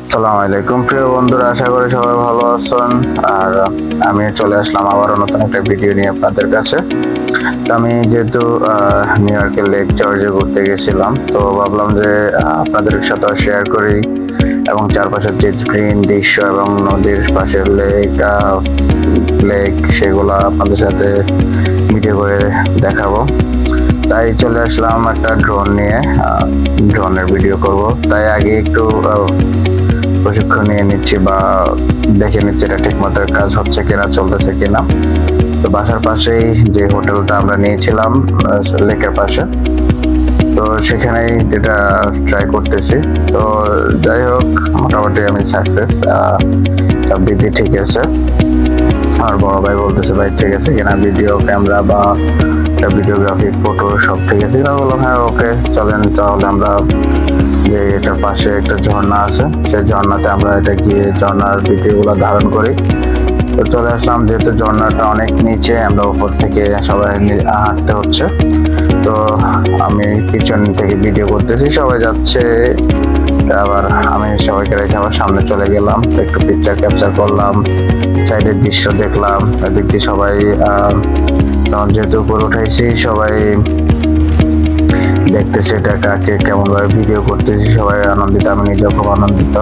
আসসালামু আলাইকুম প্রিয় বন্ধুরা, আশা করি সবাই ভালো আছেন। আর আমি চলে আসলাম আবারও নতুন একটা ভিডিও নিয়ে আপনাদের কাছে। তো আমি যেহেতু নিউ ইয়র্কের লেক জর্জে ঘুরতে গেছিলাম, তো ভাবলাম যে আপনাদের সাথে শেয়ার করি এবং চারপাশের যে গ্রিন দৃশ্য এবং নদীর পাশের লেক সেগুলো আপনাদের সাথে ভিডিও করে দেখাবো। তাই চলে আসলাম একটা ড্রোন নিয়ে, ড্রোনের ভিডিও করব। তাই আগে একটু প্রশিক্ষণ নিয়ে নিচ্ছি বা দেখে নিচ্ছি এটা ঠিক মতো কাজ হচ্ছে কিনা, চলতেছে কিনা। তো বাসার পাশেই যে হোটেলটা আমরা নিয়েছিলাম লেকের পাশে, তো সেখানেই যেটা ট্রাই করতেছি। তো যাই হোক, মোটামুটি আমি সাকসেস, সব দিক দিয়ে ঠিক আছে। আমার বড় ভাই বলতেছে, ভাই ঠিক আছে কিনা, ভিডিও ক্যামেরা বা ভিডিওগ্রাফি ফটো সব ঠিক আছে কিনা। বললাম হ্যাঁ ওকে, চলেন তাহলে আমরা যে এটার পাশে একটা ঝর্ণা আছে, সেই ঝর্ণাতে আমরা এটা গিয়ে ঝর্ণার ভিডিওগুলো ধারণ করি। তো চলে আসলাম, যেহেতু ঝর্ণাটা অনেক নিচে, আমরা উপর থেকে সবাই হাঁটতে হচ্ছে। তো আমি পিছন থেকে ভিডিও করতেছি, সবাই যাচ্ছে, আবার আমি সবাইকে রেখে আবার সামনে চলে গেলাম, একটু পিকচার ক্যাপচার করলাম, সাইডের দৃশ্য দেখলাম। এদিক দিয়ে সবাই তখন যেহেতু উপরে উঠাইছি, সবাই দেখতেছে এটা কাকে কেমন ভাবে ভিডিও করতেছি, সবাই আনন্দিত, আমি নিজেও খুব আনন্দিত।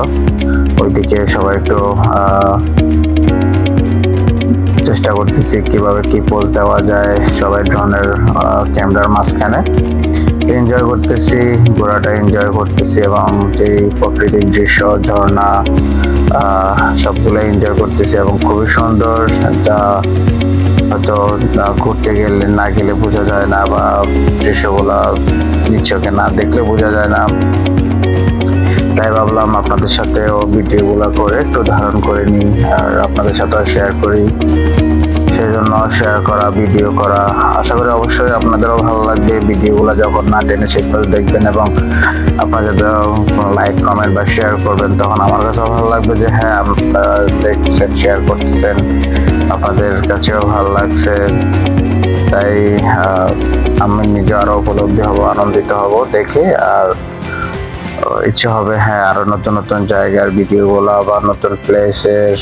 ওইদিকে সবাই একটু চেষ্টা করতেছি কিভাবে কি পোজ দেওয়া যায়, সবাই ড্রোনের ক্যামেরার মাঝখানে এনজয় করতেছি, ঘোরাটা এনজয় করতেছি এবং যে প্রাকৃতিক দৃশ্য, ঝর্ণা সবগুলো এনজয় করতেছি এবং খুবই সুন্দর। যা হয়তো ঘুরতে গেলে না গেলে বোঝা যায় না, বা দৃশ্যগুলা নিচ্ছকে না দেখলে বোঝা যায় না। তাই ভাবলাম আপনাদের সাথেও ভিডিওগুলো করে একটু ধারণ করে নিই আর আপনাদের সাথেও শেয়ার করি। সেই জন্য শেয়ার করা, ভিডিও করা। আশা করি অবশ্যই আপনাদেরও ভালো লাগবে ভিডিওগুলো যখন না টেনে শেষ করে দেখবেন, এবং আপনারা যদি লাইক কমেন্ট বা শেয়ার করবেন, তখন আমার কাছেও ভালো লাগবে যে হ্যাঁ আপনারা দেখছেন, শেয়ার করতেছেন, আপনাদের কাছেও ভালো লাগছে। তাই আমি নিজে আরো উপলব্ধি হব, আনন্দিত হব দেখে, আর ইচ্ছে হবে হ্যাঁ আরো নতুন নতুন জায়গার ভিডিওগুলো বা নতুন প্লেসের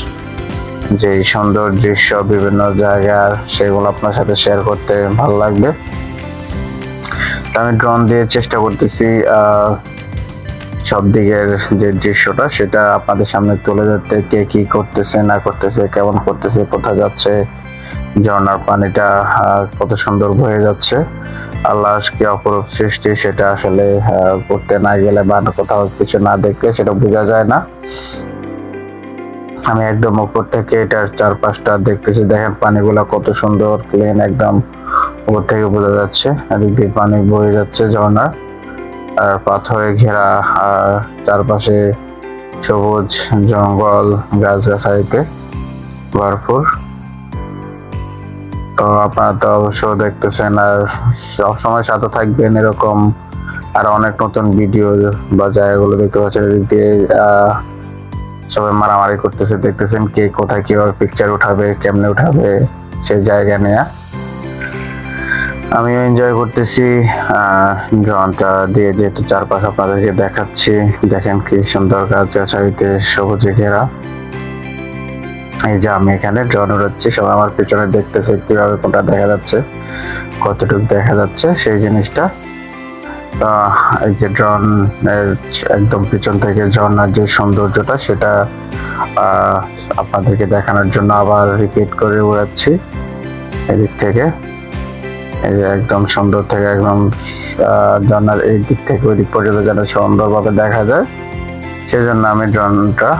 যে সুন্দর দৃশ্য বিভিন্ন জায়গার, সেগুলো আপনার সাথে শেয়ার করতে ভালো লাগবে। আমি ড্রোন দিয়ে চেষ্টা করতেছি সব দিকের যে দৃশ্যটা সেটা আপনাদের সামনে তুলে ধরতে, কে কি করতেছে না করতেছে, কেমন করতেছে, কোথায় যাচ্ছে, ঝর্ণার পানিটা কত সুন্দর বয়ে যাচ্ছে। আল্লাহর কি অপরূপ সৃষ্টি, সেটা আসলে করতে না গেলে বা কোথাও কিছু না দেখলে সেটা বোঝা যায় না। আমি একদম উপর থেকে এটার চারপাশটা দেখতেছি, দেখেন পানিগুলা কত সুন্দর ক্লিন, একদম উপর থেকে বোঝা যাচ্ছে। এদিক দিয়ে পানি বয়ে যাচ্ছে ঝর্ণার, আর পাথরে ঘেরা, আর চারপাশে সবুজ জঙ্গল, গাছগাছালিতে ভরপুর। তো আপনারা তো অবশ্যই দেখতেছেন, আর সবসময় সাথে থাকবেন। এরকম আর অনেক নতুন ভিডিও বা জায়গাগুলো দেখতে পাচ্ছেন। এদিক দিয়ে সবাই মারামারি করতেছে, দেখতেছেন কে কোথায় কিভাবে পিকচার উঠাবে, কেমনে উঠাবে, সেই জায়গা নিয়ে আমিও এনজয় করতেছি ড্রোনটা দিয়ে, যেহেতু চারপাশ আপনাদেরকে দেখাচ্ছি। দেখেন কি সুন্দর গাছগাছালিতে সবুজে ঘেরা। এই যে আমি এখানে ড্রোন উড়াচ্ছি, সবাই আমার পিছনে দেখতেছে কিভাবে কোনটা দেখা যাচ্ছে, কতটুকু দেখা যাচ্ছে সেই জিনিসটা। এই যে ড্রোন একদম পিছন থেকে ঝর্ণার যে সৌন্দর্যটা, সেটা আপনাদেরকে দেখানোর জন্য আবার রিপিট করে উড়াচ্ছি এদিক থেকে। এই যে একদম সুন্দর থেকে একদম ঝর্ণার এই দিক থেকে ওই দিক পর্যন্ত যেন সুন্দরভাবে দেখা যায়, সেই জন্য আমি ড্রোনটা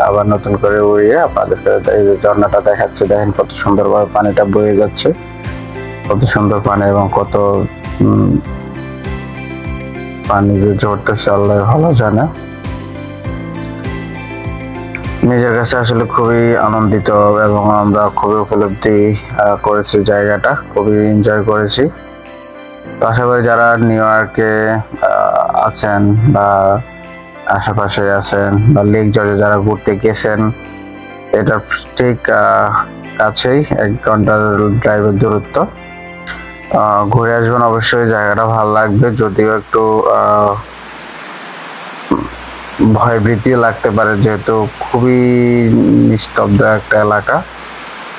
আবার নতুন করে উড়িয়ে আপনাদেরকে এই যে ঝর্ণাটা দেখাচ্ছি। দেখেন কত সুন্দরভাবে পানিটা বয়ে যাচ্ছে, কত সুন্দর পানি, এবং কত পানি যে ঝরতেছে আল্লাহ ভালো জানে। নিজের কাছে আসলে খুবই আনন্দিত এবং আমরা খুবই উপলব্ধি করেছি, জায়গাটা খুবই এনজয় করেছি। তো আশা করি যারা নিউ ইয়র্কে আছেন বা আশেপাশে আছেন বা লেক জর্জে যারা ঘুরতে গেছেন, এটা ঠিক কাছেই 1 ঘন্টার ড্রাইভের দূরত্ব। ঘুরে আসবেন অবশ্যই, জায়গাটা ভালো লাগবে, যদিও একটু ভয়ভীতিও লাগতে পারে, যেহেতু খুবই নিস্তব্ধ একটা এলাকা,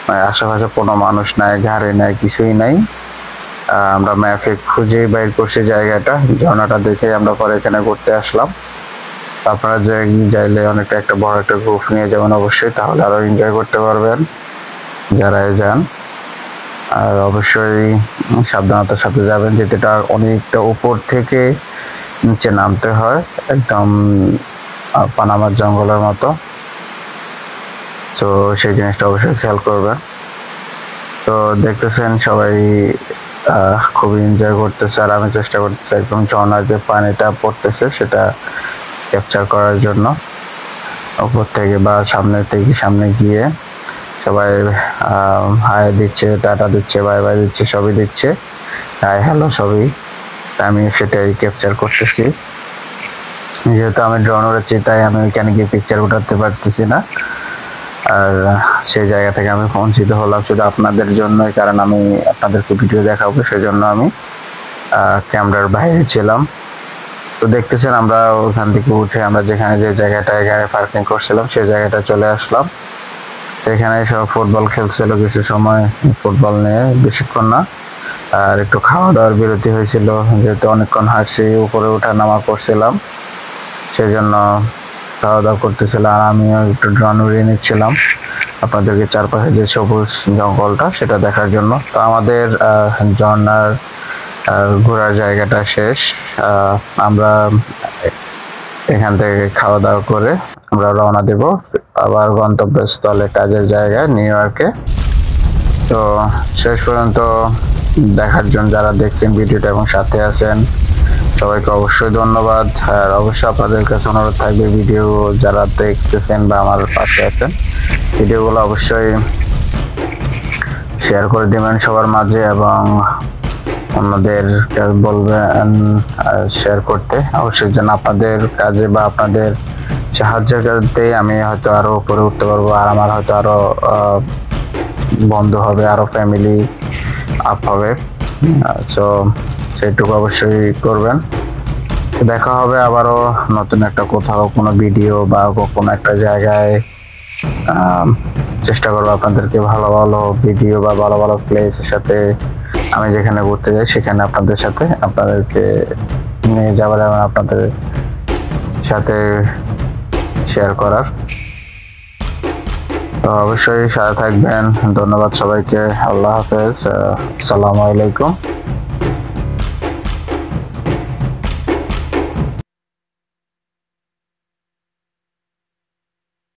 মানে আশেপাশে কোনো মানুষ নাই, গাড়ি নাই, কিছুই নাই। আমরা ম্যাপে খুঁজে বাইর করছি জায়গাটা, ঝর্ণাটা দেখে আমরা পরে এখানে ঘুরতে আসলাম। আপনারা যে চাইলে অনেকটা একটা বড় একটা গ্রুপ নিয়ে যাবেন অবশ্যই, তাহলে আরো এনজয় করতে পারবেন যারাই যান। আর অবশ্যই সাবধানতার সাথে যাবেন, যেটা অনেকটা উপর থেকে নিচে নামতে হয়, একদম পানামার জঙ্গলের মতো। তো সেই জিনিসটা অবশ্যই খেয়াল করবেন। তো দেখতেছেন সবাই খুবই এনজয় করতেছে, আর আমি চেষ্টা করতেছি একদম ঝর্ণার যে পানিটা পড়তেছে সেটা ক্যাপচার করার জন্য। উপর থেকে বা সামনে গিয়ে সবাই হাই দিচ্ছে, টাটা দিচ্ছে, বাই বাই দিচ্ছে, সবই দিচ্ছে, হাই হ্যালো সবই। আমি সেটাই ক্যাপচার করতেছি। যেহেতু আমি ড্রোন উড়াচ্ছি তাই আমি ওইখানে গিয়ে পিকচার উঠাতে পারতেছি না, আর সেই জায়গা থেকে আমি বঞ্চিত হলাম শুধু আপনাদের জন্যই, কারণ আমি আপনাদেরকে ভিডিও দেখাবো, সেজন্য আমি ক্যামেরার বাইরে ছিলাম। তো দেখতেছেন আমরা ওখান থেকে উঠে আমরা যেখানে যে জায়গাটায় গাড়ি পার্কিং করছিলাম সেই জায়গাটা চলে আসলাম। এখানে সব ফুটবল খেলছিল কিছু সময়, ফুটবল নিয়ে, বেশিক্ষণ না। আর একটু খাওয়া দাওয়ার বিরতি হয়েছিল, যেহেতু অনেকক্ষণ হাঁটছি, উপরে ওঠা নামা করছিলাম, সেই জন্য খাওয়া দাওয়া করতেছিলাম। আর আমিও একটু ড্রোন উড়িয়ে নিচ্ছিলাম আপনাদেরকে চারপাশে যে সবুজ জঙ্গলটা সেটা দেখার জন্য। তো আমাদের ঝর্ণার ঘোরার জায়গাটা শেষ। আমরা এখান থেকে খাওয়া দাওয়া করে আমরা রওনা দেব আবার গন্তব্যস্থলে, কাজের জায়গায় নিউ ইয়র্কে। তো শেষ পর্যন্ত দেখার জন্য যারা দেখছেন ভিডিওটা এবং সাথে আছেন সবাইকে অবশ্যই ধন্যবাদ। আর অবশ্যই আপনাদের কাছে অনুরোধ থাকবে, ভিডিও যারা দেখতেছেন বা আমার পাশে আছেন ভিডিওগুলো অবশ্যই শেয়ার করে দিবেন সবার মাঝে, এবং অন্যদের বলবেন শেয়ার করতে। অবশ্যই যেন আপনাদের কাজে বা আপনাদের সাহায্যের কাজে আমি হয়তো আরো উপরে উঠতে পারবো, আর আমার হয়তো আরো বন্ধু হবে, আরো ফ্যামিলি আপ হবে। সো সেইটুকু অবশ্যই করবেন। দেখা হবে আবারও নতুন একটা কোথাও কোনো ভিডিও বা কোনো একটা জায়গায়। চেষ্টা করবো আপনাদেরকে ভালো ভালো ভিডিও বা ভালো ভালো প্লেসের সাথে, আমি যেখানে ঘুরতে যাই সেখানে আপনাদেরকে নিয়ে যাবার এবং আপনাদের সাথে শেয়ার করার। তো অবশ্যই সাথে থাকবেন। ধন্যবাদ সবাইকে। আল্লাহ হাফেজ। আসসালামু আলাইকুম।